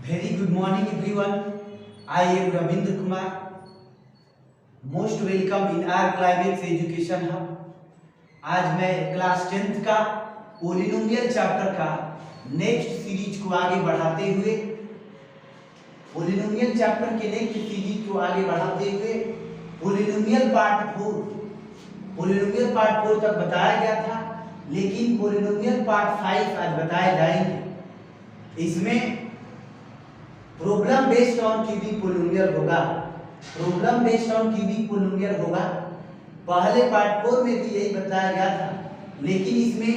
Very good morning everyone. I am Ravindra Kumar. Most welcome in our Climax Education Hub. आज मैं class 10th का polynomial chapter का next series को आगे बढ़ाते हुए पोलिनोमियल पार्ट 4 तक बताया गया था, लेकिन पोलिनोमियल पार्ट 5 आज बताए जाएंगे। इसमें problem based on cubic polynomial होगा। पहले पार्ट 4 में भी यही बताया गया था, लेकिन इसमें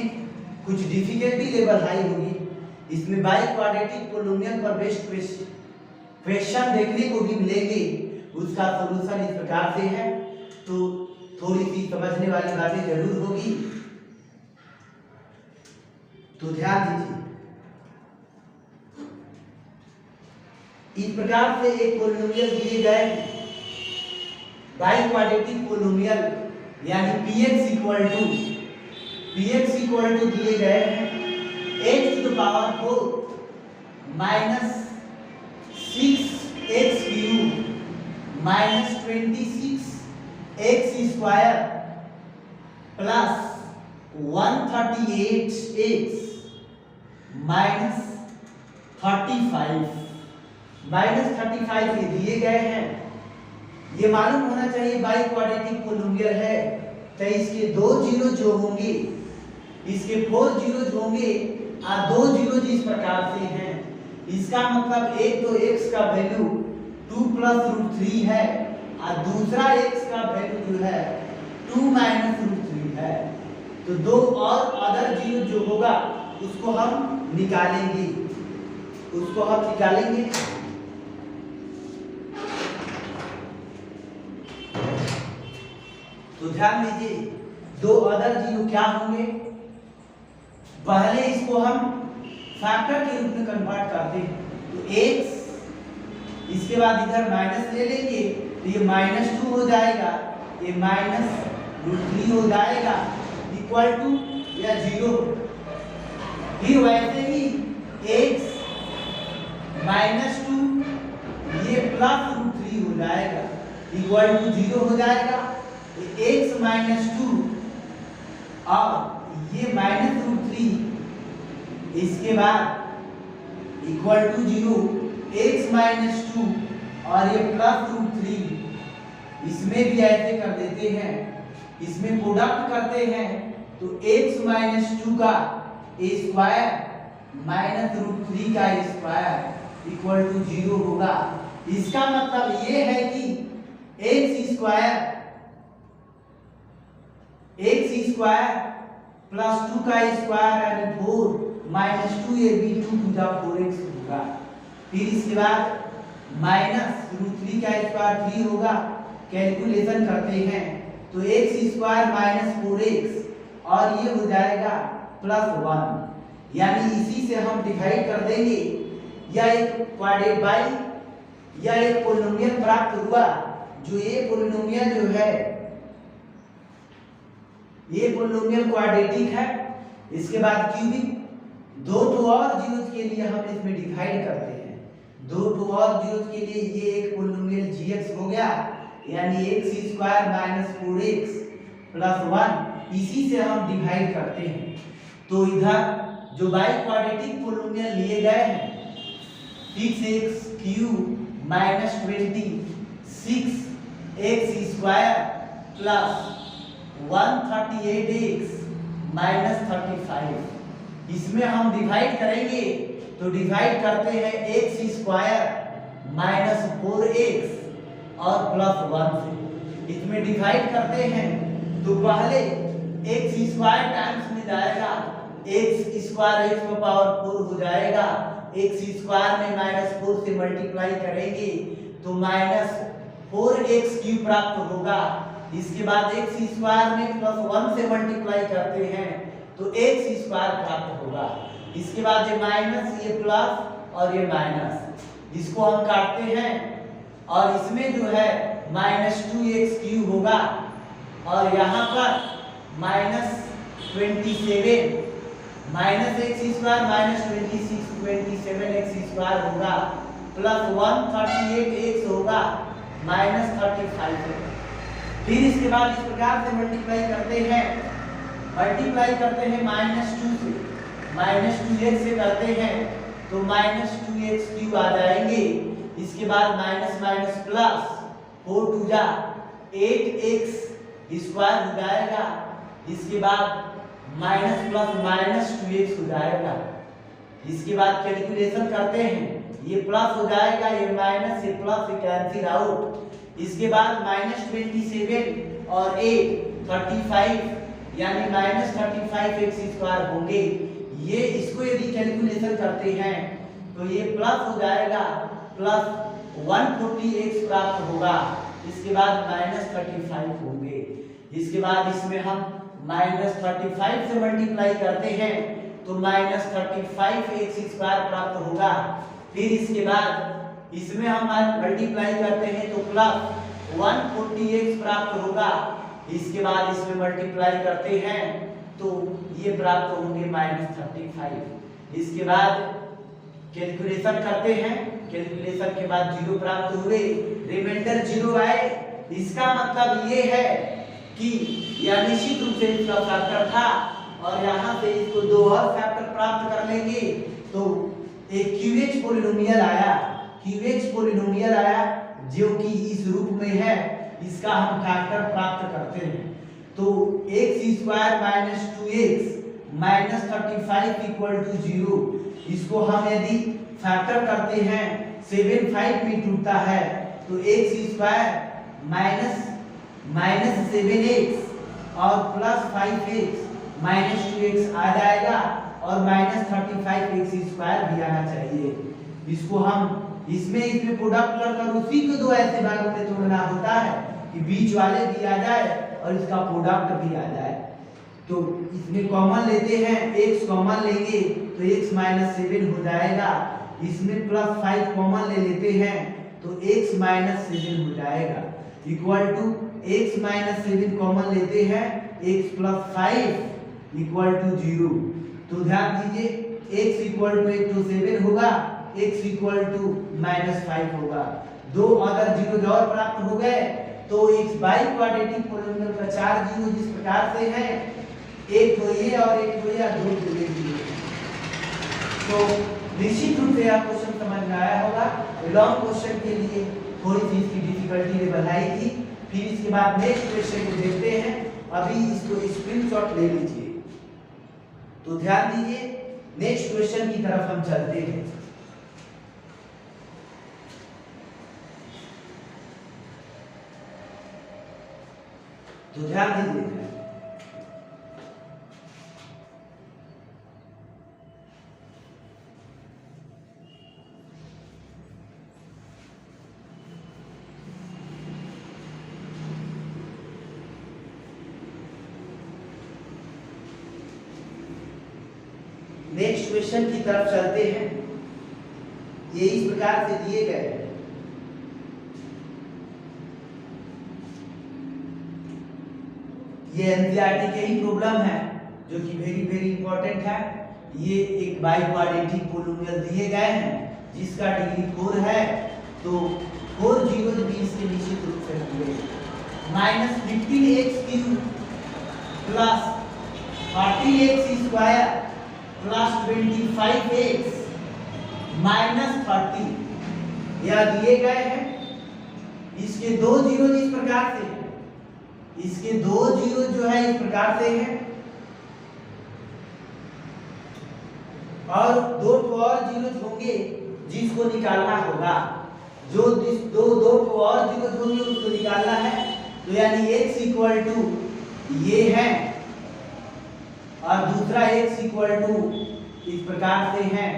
कुछ डिफिकल्टी लेवल हाई होगी। इसमें बाई क्वाड्रेटिक पोलिनोमियल पर बेस्ड क्वेश्चन देखने को भी मिलेंगे। उसका सॉल्यूशन इस प्रकार से है, तो थोड़ी सी समझने वाली बातें जरूर होगी, तो ध्यान दीजिए। इस प्रकार से एक पोलिनोमियल दिए गए बाई क्वाड्रेटिक पोलिनोमियल यानी px इक्वल टू दिए गए हैं x to the power 4 minus 6x cube minus 26x square plus 138x minus 35 ये दिए गए हैं। ये मालूम होना चाहिए बाई क्वाड्रेटिक पोलिनोमियल है, तो इसके 2 जीरो जो होंगे, इसके 4 जीरो जो होंगे और 2 जीरो जिस प्रकार से हैं, इसका मतलब एक तो x का वैल्यू 2 प्लस रूट 3 है और दूसरा x का वैल्यू जो है 2 माइनस रूट 3 है। तो दो और अदर जीरो जो होगा उसको हम निकालेंगे। तो ध्यान दीजिए, दो अदर जीरो क्या होंगे। पहले इसको हम फैक्टर के रूप में कन्वर्ट करते हैं, तो x, इसके बाद इधर माइनस ले लेंगे तो ये -2 हो जाएगा, ये माइनस रूट 3 हो जाएगा, इक्वल टू या 0। फिर वैसे ही x -2 ये प्लस रूट 3 हो जाएगा, इक्वल टू 0 हो जाएगा। x -2 और ये माइनस रूट 3, इसके बाद इक्वल टू 0, x -2 और ये प्लस रूट 3, इसमें भी ऐसे कर देते हैं, इसमें प्रोडक्ट करते हैं तो x -2 का स्क्वायर माइनस रूट 3 का स्क्वायर इक्वल टू 0 होगा। इसका मतलब ये है कि x स्क्वायर प्लस 2 का स्क्वायर यानी 4 माइनस 2 ये भी 2 टू द 4x होगा। फिर इसके बाद माइनस रूट 3 का स्क्वायर 3 होगा। कैलकुलेशन करते हैं तो x स्क्वायर माइनस 4x और ये हो जाएगा प्लस 1, यानी इसी से हम डिवाइड कर देंगे। या एक क्वाड्रेट बाई या एक पोलिनोमियल प्राप्त हुआ, जो ये पोलिनोमियल जो है ये पोलिनोमियल क्वाड्रेटिक है। इसके बाद क्यूबिक, 2 तो और जीरोस के लिए हम इसमें डिवाइड करते हैं। 2 तो और जीरोस के लिए ये एक पोलिनोमियल gx हो गया, यानी x square minus 4x plus 1, इसी से हम डिवाइड करते हैं। तो इधर जो बाई क्वाड्रेटिक पोलिनोमियल लिए गए हैं 6x cube minus 26x square plus 138x minus 35, इसमें हम डिवाइड करेंगे तो डिवाइड करते हैं x स्क्वायर माइनस 4x और प्लस 1 से। इसमें डिवाइड करते हैं तो पहले x स्क्वायर टाइम्स में जाएगा, x स्क्वायर x का पावर 4 हो जाएगा। x स्क्वायर में माइनस 4 से मल्टीप्लाई करेंगे तो माइनस 4x क्यूब प्राप्त होगा। इसके बाद x स्क्वायर में प्लस 1 से मल्टीप्लाई करते हैं तो x स्क्वायर प्राप्त होगा। इसके बाद ये माइनस, ये प्लस और ये माइनस, इसको हम काटते हैं और इसमें जो है माइनस 2x क्यूब होगा और यहाँ पर minus 27 minus x square minus 27 x square होगा प्लस 138 एक्स होगा माइनस 35 होगा। फिर इसके बाद इस प्रकार से मल्टीप्लाई करते हैं -2 से, -2x से करते हैं तो -2x³ आ जाएंगे। इसके बाद माइनस माइनस प्लस 4 2 जा 8x स्क्वायर हो जाएगा। इसके बाद माइनस प्लस माइनस 2x हो जाएगा। इसके बाद कैलकुलेशन करते हैं, ये प्लस हो जाएगा, ये माइनस से प्लस से कैंसिल आउट। इसके बाद -27 और 8 35 यानी -35x स्क्वायर होंगे। ये इसको यदि कैलकुलेशन करते हैं तो ये प्लस हो जाएगा, प्लस 140x प्राप्त होगा। इसके बाद -35 होंगे। इसके बाद इसमें हम -35 से मल्टीप्लाई करते हैं तो -35x स्क्वायर प्राप्त होगा। फिर इसके बाद इसमें हम मल्टीप्लाई करते हैं तो प्लस 140x प्राप्त होगा। इसके बाद इसमें मल्टीप्लाई करते हैं तो ये प्राप्त होंगे -35। इसके बाद कैलकुलेशन करते हैं, कैलकुलेशन के बाद 0 प्राप्त हुए, रिमाइंडर 0 आए। इसका मतलब ये है कि यह निश्चित रूप से इसका फैक्टर था और यहाँ से इसको 2 और फैक्टर प्राप्त कर लेंगे तो एक QH पॉलिनोमियल आया जो कि इस रूप में है। इसका हम फैक्टर प्राप्त करते हैं तो x² minus 2x minus 35 equal to 0। इसको हम यदि फैक्टर करते हैं 7 5 में टूटता है तो x² माइनस 7x और प्लस 5x माइनस 2x आ जाएगा और माइनस 35x स्क्वायर भी आना चाहिए। इसको हम इसमें प्रोडक्ट कर उसी को 2 ऐसे भागों में तोड़ना होता है कि बीच वाले भी आ जाए और इसका प्रोडक्ट भी आ जाए। तो इसमें कॉमन लेते हैं, x कॉमन लेंगे तो x माइनस 7 हो जाएगा। इसमें प्लस 5 कॉमन ले लेते हैं तो x माइनस 7 हो जाएगा equal to x minus 7 common लेते हैं x प्लस 5 इक्वल टू 0। तो ध्यान दीजिए x इक्वल टू 7 होगा, x इक्वल टू -5 होगा। 2 अदर 0 और प्राप्त हो गए तो इस बाई क्वाड्रेटिक पॉलिनोमियल का 4 0 जिस प्रकार से है, एक तो ये और एक तो ये, 2 तो ये। तो निश्चित रूप से यह क्वेश्चन समझ में आया होगा। लॉन्ग क्वेश्चन के लिए थोड़ी सी इसकी डिफिकल्टी ने बढ़ाई थी। फिर इसके बाद नेक्स्ट क्वेश्चन को देखते हैं। अभी इसको स्क्रीनशॉट ले लीजिए। तो ध्यान दीजिए, नेक्स्ट क्वेश्चन की तरफ हम चलते हैं। तो ध्यान दीजिए, नेक्स्ट क्वेश्चन की तरफ चलते हैं। ये इस प्रकार से दिए गए हैं। ये एनसीईआरटी के ही प्रॉब्लम है जो कि वेरी इंपॉर्टेंट है। ये एक बाई क्वाड्रेटिक पॉलिनोमियल दिए गए हैं जिसका डिग्री 4 है। तो 4 0 भी इसके निश्चित रूप से होंगे। -15x³ plus 40x square plus 25x minus 30 यह दिए गए हैं। इसके 2 0 इस प्रकार से, इसके 2 0 जो है इस प्रकार से है और 2 और 0 होंगे जिसको निकालना होगा। जो दो और 0 होंगे उसको निकालना है। तो यानी x इक्वल टू ये है और दूसरा x इक्वल टू इस प्रकार से है।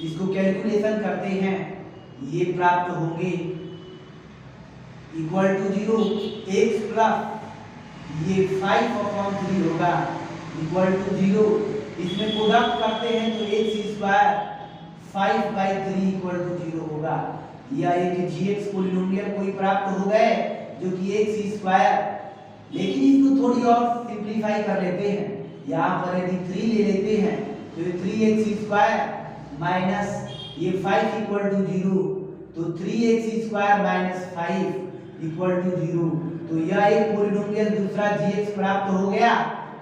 इसको कैलकुलेशन करते हैं, ये प्राप्त होंगे इक्वल टू 0 x प्लस ये 5/3 होगा इक्वल टू 0। इसमें प्रोडक्ट करते हैं तो x स्क्वायर 5/3 इक्वल टू 0 होगा। या एक gx पॉलिनोमियल कोई प्राप्त हो गए जो कि x स्क्वायर। लेकिन इसको थोड़ी और सिंपलीफाई कर लेते हैं। यहाँ पर यदि 3 ले लेते हैं तो 3x² माइनस ये 5 इक्वल टू 0, तो 3x² माइनस 5 इक्वल टू 0। तो यह एक पॉलिनोमियल दूसरा gx प्राप्त हो गया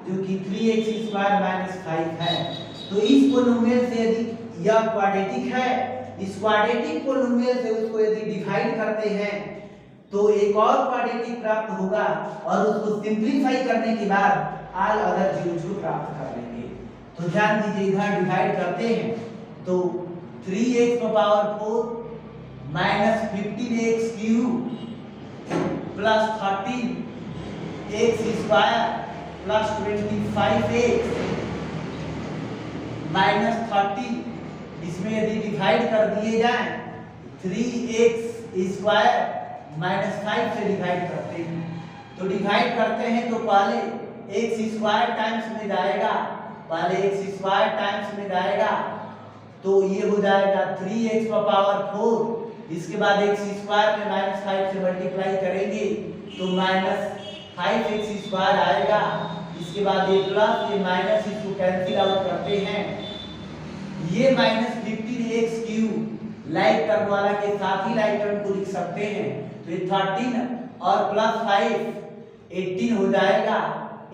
जो कि 3x² माइनस 5 है। तो इस पॉलिनोमियल से यदि यह क्वाड्रेटिक है, इस क्वाड्रेटिक पॉलिनोमियल से उसको यदि डिवाइड करते हैं तो एक और क्वाड्रेटिक प्राप्त होगा और उसको सिंपलीफाई करने के बाद ऑल अदर जीरोस को प्राप्त कर लेंगे। तो ध्यान दीजिए, इधर डिवाइड करते हैं तो 3x⁴ minus 15x³ plus 13x² plus 25x minus 30, इसमें यदि डिवाइड कर दिए जाए 3x² माइनस 5 से डिवाइड करते हैं, तो डिवाइड करते हैं तो पहले x² टाइम्स में जाएगा, तो ये हो जाएगा 3x⁴, इसके बाद x² में माइनस 5 से मल्टीप्लाई करेंगे तो माइनस 5x² आएगा, इसके बाद ये प्लस ये माइनस, इसको कैंसिल आउट करते हैं, ये माइनस 15x³ लाइक टर्म वाला के साथ ही लाइक टर्म को लिख सकते हैं, तो ये 13 और प्लस 5 18 हो जाएगा,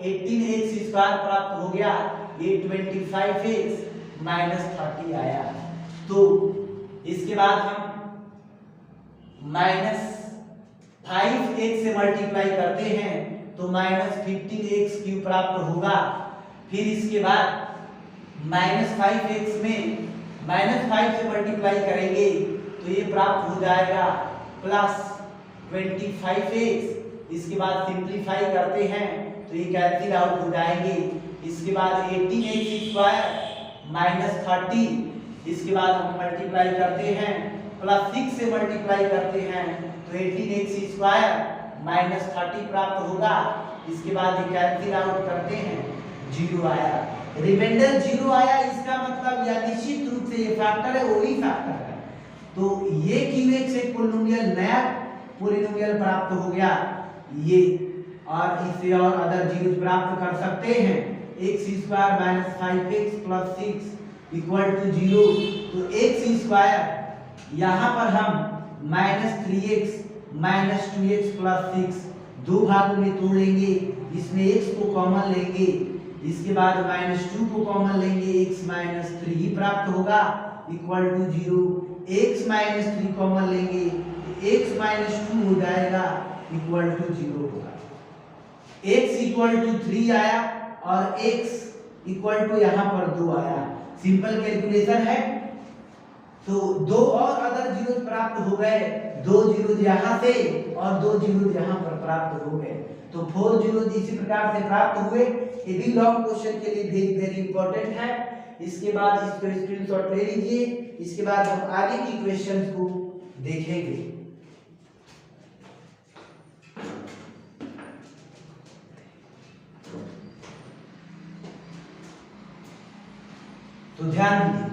18x² प्राप्त हो गया, ये 25x माइनस 30 आया। तो इसके बाद हम माइनस 5x से मल्टीप्लाई करते हैं तो माइनस 15x³ प्राप्त होगा, फिर इसके बाद माइनस 5x में माइनस 5 से मल्टीप्लाई करेंगे तो ये प्राप्त हो जाएगा प्लस 25x, इसके बाद सिंपलीफाई करते हैं तो ये कैंसिल आउट हो जाएंगे, इसके बाद 18x² माइनस 30, इसके बाद हम मल्टीप्लाई करते हैं प्लस 6 से मल्टीप्लाई करते हैं तो 18x² माइनस 30 प्राप्त होगा, इसके बाद ये कैंसिल आउट करते हैं, 0 आया, रिमाइंडर 0 आया। इसका मतलब यह निश्चित रूप से ये फैक्टर है, वही फैक्टर है। तो ये QX एक पॉलिनोमियल, नया पॉलिनोमियल प्राप्त हो गया ये, और इससे और अदर जीरोस प्राप्त कर सकते हैं। x² minus 5x plus 6 equal to 0, तो x² यहाँ पर हम minus 3x minus 2x plus 6 दो भागों में तोड़ेंगे, इसमें x को कॉमन लेंगे, इसके बाद माइनस 2 को कॉमन लेंगे, x माइनस 3 प्राप्त होगा equal to 0, x minus 3 common लेंगे, x माइनस 2 हो जाएगा इक्वल टू 0 होगा। x इक्वल टू 3 आया और x इक्वल टू यहाँ पर 2 आया, सिंपल कैलकुलेशन है। तो दो और अदर जीरोस प्राप्त हो गए, 2 जीरोस यहाँ से और 2 जीरोस यहाँ पर प्राप्त हो गए, तो 4 जीरोस इसी प्रकार से प्राप्त हुए। ये भी लॉन्ग क्वेश्चन के लिए वेरी वेरी इंपॉर्टेंट है। इसके बाद इसको स्क्रीनशॉट ले लीजिए, इसके बाद हम आगे की क्वेश्चंस को देखेंगे। तो ध्यान दीजिए,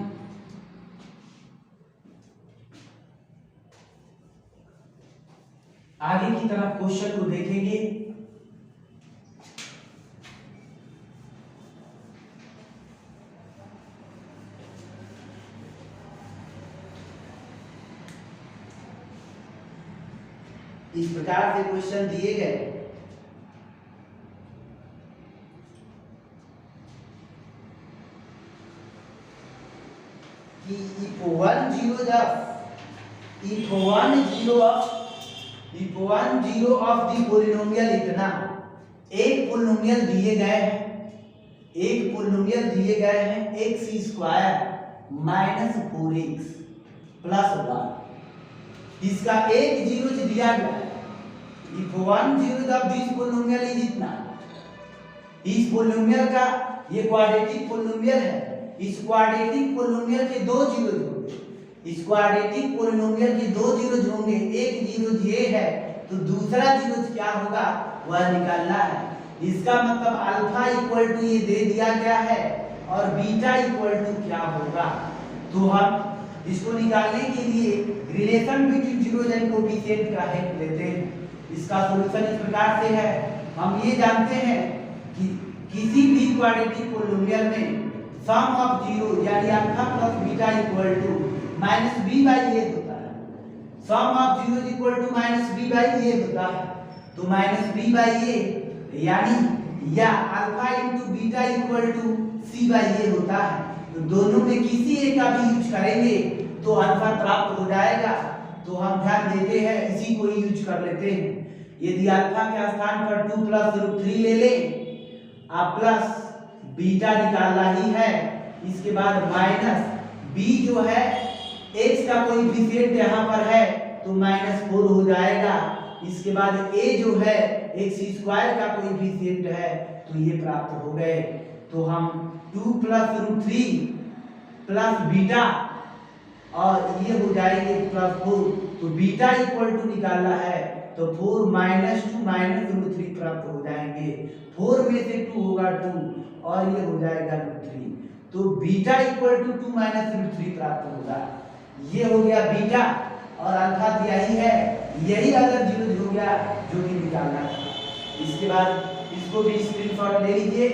आगे की तरफ क्वेश्चन को देखेंगे। इस प्रकार से क्वेश्चन दिए गए कि if 1 0 of the polynomial इतना, एक पोलिनोमियल दिए गए हैं x² माइनस 4x प्लस 1, इसका एक जीरो दिया गया है। if 1 0 of this polynomial is इतना, इस पोलिनोमियल का ये क्वाड्रेटिक पोलिनोमियल है, इस क्वाड्रेटिक पोलिनोमियल के दो जीरोस होंगे, इस क्वाड्रेटिक पोलिनोमियल के दो जीरोस होंगे, एक जीरो ये है तो दूसरा जीरोस क्या होगा वह निकालना है। इसका मतलब अल्फा इक्वल टू ये दे दिया गया है और बीटा इक्वल टू क्या होगा। तो हम इसको निकालने के लिए relation between zeros and coefficient का हेल्प लेते हैं। इसका सॉल्यूशन इस प्रकार से है, हम ये जानते हैं कि किसी भी क्वाड्रेटिक पोलिनोमियल में सम ऑफ जीरो यानी alpha plus beta equal to minus b by a होता है। Sum of zero is equal to minus b by a होता है। तो माइनस बी बाई ए यानी या alpha into beta equal to c by a होता है। तो दोनों में किसी एक का भी यूज करेंगे तो अल्फा प्राप्त हो जाएगा। तो हम ध्यान देते हैं इसी को यूज कर लेते हैं। यदि अल्फा के स्थान पर 2 प्लस रूट 3 ले ले, आप प्लस बीटा निकालना ही है, इसके बाद माइनस बी जो है x का कोई कोएफिशिएंट यहाँ पर है तो -4 हो जाएगा। इसके बाद a जो है x² का कोएफिशिएंट है तो ये प्राप्त हो गए। तो हम 2 प्लस रूट 3 प्लस बीटा और ये हो जाएंगे +4। तो बीटा इक्वल टू निकालना है तो 4 माइनस 2 माइनस रूट 3 प्राप्त हो जाएंगे। 4 में से 2 होगा 2 और ये हो जाएगा रूट 3। तो beta equal to 2 minus root 3 प्राप्त होगा। ये हो गया बीटा और अल्फा दिया ही है, यही अगर जीरो हो गया जो कि निकालना है। इसके बाद इसको भी स्क्रीनशॉट ले लीजिए।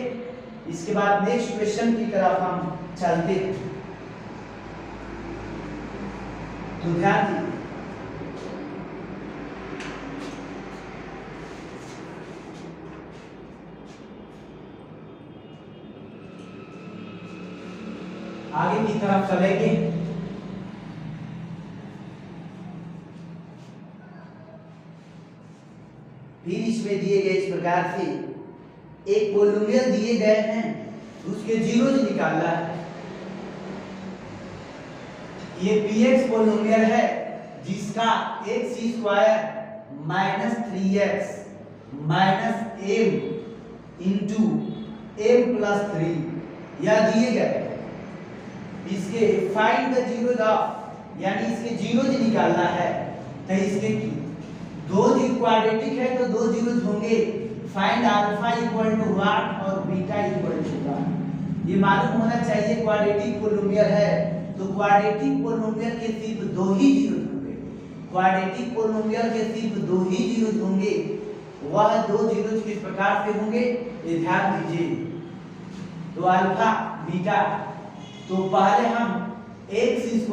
इसके बाद नेक्स्ट क्वेश्चन की तरफ हम चलते हैं। तो ध्यान दीजिए, आगे की तरफ चलेंगे। फिर इसमें दिए गए इस प्रकार से एक पोलिनोमियल दिए गए हैं, उसके जीरोज निकालना है। ये px पोलिनोमियल है जिसका x² minus 3x minus m into m plus 3 यह दिए गए। इसके फाइंड द जीरोज ऑफ यानी इसके जीरोज निकालना है। तो इसके दो क्वाड्रेटिक है तो दो जीरोज होंगे। Find alpha equal to what और बीटा इक्वल टू व्हाट। ये मालूम होना चाहिए क्वाड्रेटिक पोलिनोमियल है तो क्वाड्रेटिक पोलिनोमियल के सिर्फ दो ही जीरोज होंगे। क्वाड्रेटिक पोलिनोमियल के सिर्फ दो ही जीरोज होंगे। वह दो जीरोज किस प्रकार से होंगे ये ध्यान दीजिए। तो अल्फा बीटा, तो पहले हम x²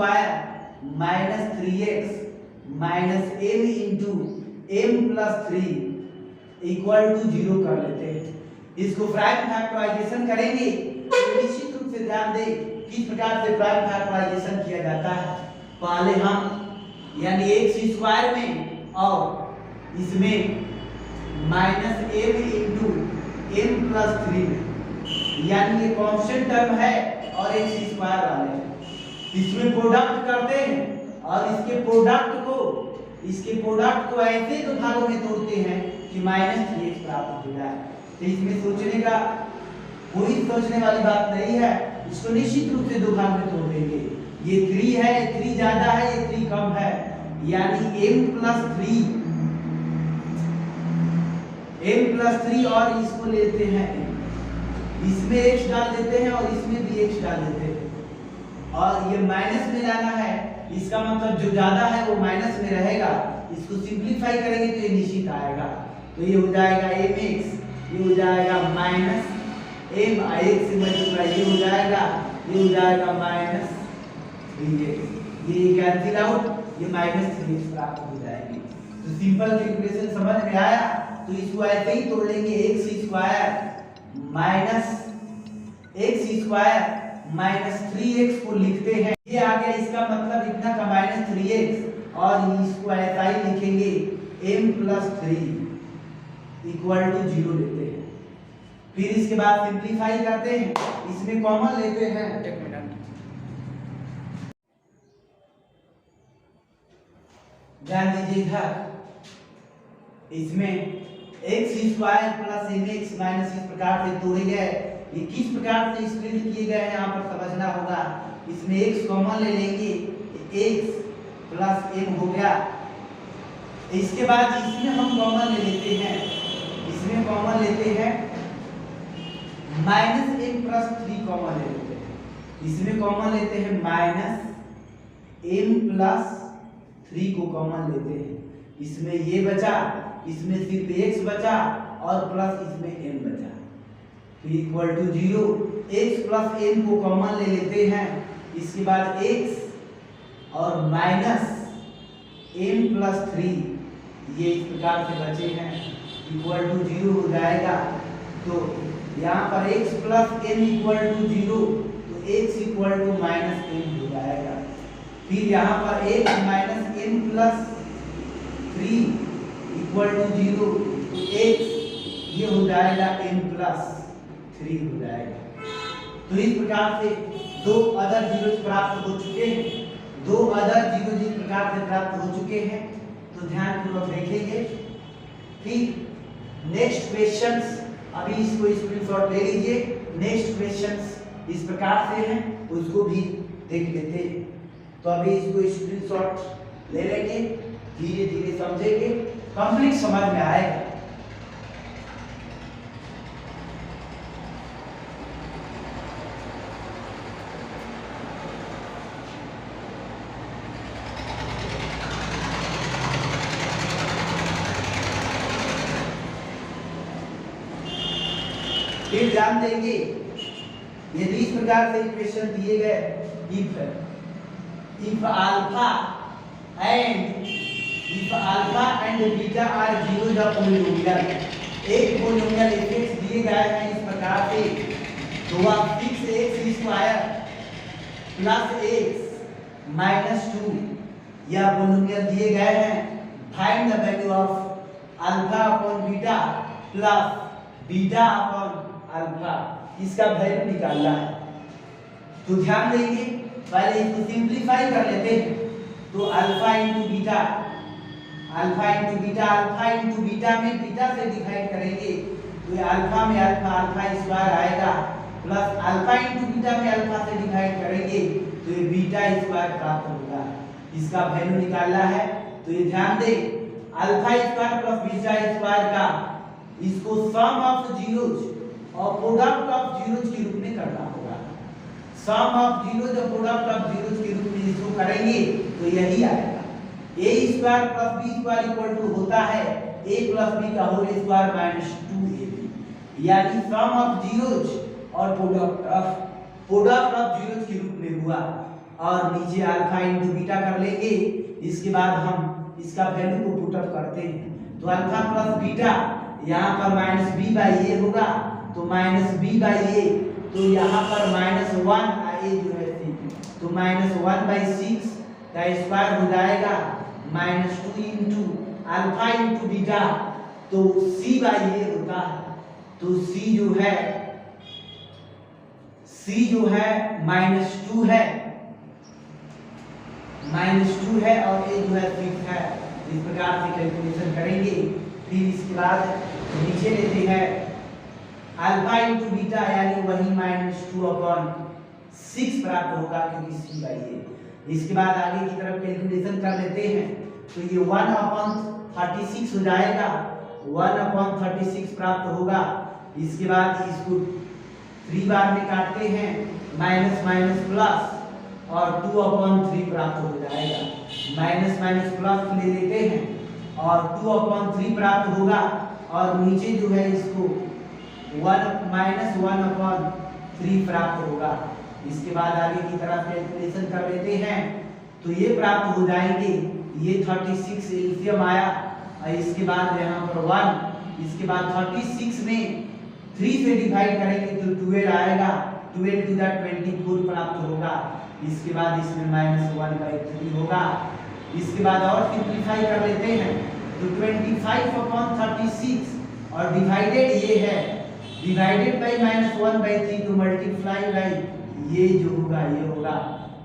minus 3x minus m into m plus 3 equal to 0 कर लेते हैं। इसको प्राइम फैक्टराइजेशन करेंगे तो निश्चित रूप से ध्यान दें किस प्रकार से प्राइम फैक्टराइजेशन किया जाता है। पहले हम यानी x² में और इसमें minus m into m plus 3 यानी ये कांस्टेंट टर्म है और x² वाले इसमें प्रोडक्ट करते हैं और इसके प्रोडक्ट को ऐसे दो भागों में तोड़ते हैं कि -3x प्राप्त हो जाए। तो इसमें सोचने का कोई सोचने वाली बात नहीं है। इसको निश्चित रूप से दो भाग में तोड़ देंगे। ये 3 है, 3 ज्यादा है, ये 3 कम है, यानी m प्लस 3 और इसको लेते हैं, इसमें x डाल देते हैं और इसमें भी x डाल देते हैं और ये माइनस में लाना है। इसका मतलब जो ज्यादा है वो माइनस में रहेगा। इसको सिंपलीफाई करेंगे तो ये निश्चित आएगा। तो ये हो जाएगा mx, ये हो जाएगा माइनस m x से मल्टीप्लाई, ये हो जाएगा माइनस 3x। ये कैंसिल आउट, ये -3x प्राप्त हो जाएगी। तो सिंपल कैलकुलेशन समझ में आया। तो इसको ऐसे ही तोड़ लेंगे। x² माइनस 3x को लिखते हैं, ये आ गया। इसका मतलब इतना का -3x और इसको ऐसा ही लिखेंगे m प्लस 3 इक्वल टू 0 लेते हैं। फिर इसके बाद सिंपलीफाई करते हैं, इसमें कॉमन लेते हैं। एक मिनट, ध्यान दीजिए इधर। इसमें x² प्लस mx माइनस इस प्रकार से तोड़े गए। ये किस प्रकार से स्प्लिट किए गए हैं यहाँ पर समझना होगा। इसमें x कॉमन ले लेंगे, x प्लस m हो गया। इसके बाद इसमें हम कॉमन ले लेते हैं, इसमें कॉमन लेते हैं -m प्लस 3 कॉमन ले लेते हैं। इसमें कॉमन लेते हैं -m प्लस 3 को कॉमन लेते हैं। इसमें ये बचा, इसमें सिर्फ x बचा और प्लस इसमें m बचा। फिर equal to 0 x plus n को कॉमन ले लेते हैं, इसके बाद x और माइनस n प्लस 3 ये इस प्रकार से बचे हैं इक्वल टू 0 हो जाएगा। तो यहाँ पर x plus n equal to 0, तो x equal to minus n हो जाएगा। फिर यहाँ पर x minus n plus 3 equal to 0, तो x ये हो जाएगा n प्लस 3 हो जाएगा। तो इस प्रकार से दो अदर जीरो प्राप्त हो चुके हैं, दो अदर जीरो जिस प्रकार से प्राप्त हो चुके हैं। तो ध्यान पूर्वक देखेंगे। फिर नेक्स्ट क्वेश्चंस, अभी इसको स्क्रीनशॉट ले लीजिए। नेक्स्ट क्वेश्चंस इस प्रकार से हैं, उसको भी देख लेते हैं। तो अभी इसको स्क्रीनशॉट ले लेंगे, धीरे धीरे समझेंगे, कंप्लीट समझ में आएगा। फिर ध्यान देंगे, यदि इस प्रकार से इक्वेशन दिए गए, if alpha and beta are zero the polynomial, एक पोलिनोमियल एफ दिए गए हैं इस प्रकार से, तो आप 6x square plus x minus 2 यह पोलिनोमियल दिए गए हैं। Find the value of alpha upon beta plus beta upon alpha, इसका वैल्यू निकालना है। तो ध्यान देंगे, पहले इसको सिंपलीफाई कर लेते हैं। तो alpha into beta, alpha into beta, alpha into beta में बीटा से डिवाइड करेंगे, तो ये अल्फा में अल्फा, अल्फा स्क्वायर आएगा, प्लस अल्फा इंटू बीटा में अल्फा से डिवाइड करेंगे, तो ये बीटा स्क्वायर प्राप्त होगा। इसका वैल्यू निकालना है। तो ये ध्यान दें, alpha square plus beta square का इसको सम ऑफ जीरोज और प्रोडक्ट ऑफ जीरोज के रूप में करना होगा। सम ऑफ जीरोज और प्रोडक्ट ऑफ जीरोज के रूप में इसको करेंगे तो यही आएगा। a square plus b square equal to होता है a प्लस b का होल स्क्वायर माइनस 2ab, यानी सम ऑफ जीरोज और प्रोडक्ट ऑफ जीरोज के रूप में हुआ। और नीचे अल्फा इंटू बीटा कर लेंगे, इसके बाद हम इसका वैल्यू को पुट अप करते हैं। तो अल्फा प्लस बीटा, यहाँ पर माइनस b बाई ए होगा, तो माइनस b बाई ए, तो यहाँ पर माइनस 1 a जो है तो माइनस 1/6 का स्क्वायर हो जाएगा, minus 2 into alpha into beta, तो c बाई ए होता है। तो c जो है -2 है, -2 है और a जो है 6 है। इस प्रकार से कैलकुलेशन करेंगे। फिर इसके बाद नीचे लेते हैं अल्फा इंटू बीटा, यानी वही -2/6 प्राप्त होगा क्योंकि c बाई ए। इसके बाद आगे की तरफ कैलकुलेशन कर लेते हैं, तो ये 1/36 हो जाएगा, 1/36 प्राप्त होगा। इसके बाद इसको 3 बार में काटते हैं, माइनस माइनस प्लस और 2/3 प्राप्त हो जाएगा। माइनस माइनस प्लस ले लेते हैं और 2/3 प्राप्त होगा, और नीचे जो है इसको 1-1/3 प्राप्त होगा। इसके बाद आगे की तरफ कैलकुलेशन कर लेते हैं, तो ये प्राप्त हो जाएंगे, ये 36 एलसीएम आया, और इसके बाद यहाँ पर 1, इसके बाद 36 में 3 से डिवाइड करेंगे तो 12 आएगा, 12 टू द 24 प्राप्त होगा। इसके बाद इसमें -1/3 होगा। इसके बाद और सिंपलीफाई कर लेते हैं, तो 25/36 और डिवाइडेड ये है, डिवाइडेड बाई -1/3, तो मल्टीप्लाई बाई ये जो होगा ये होगा,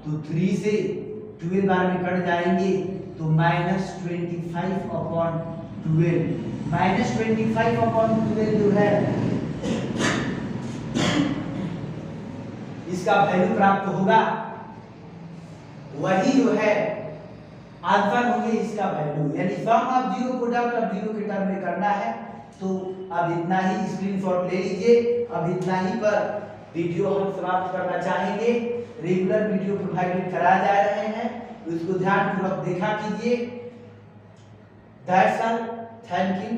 तो 3 से 12 बार में कट जाएंगे, तो -25/12, -25/12 जो है इसका वैल्यू प्राप्त होगा, वही जो है आंसर होंगे इसका वैल्यू, यानी sum of zero product of zero के टर्म में करना है। तो अब इतना ही, स्क्रीनशॉट ले लीजिए। अब इतना ही पर वीडियो हम समाप्त करना चाहेंगे। रेगुलर वीडियो प्रोवाइडेड करा जा रहे हैं, उसको ध्यानपूर्वक देखा कीजिए। That's all, thank you.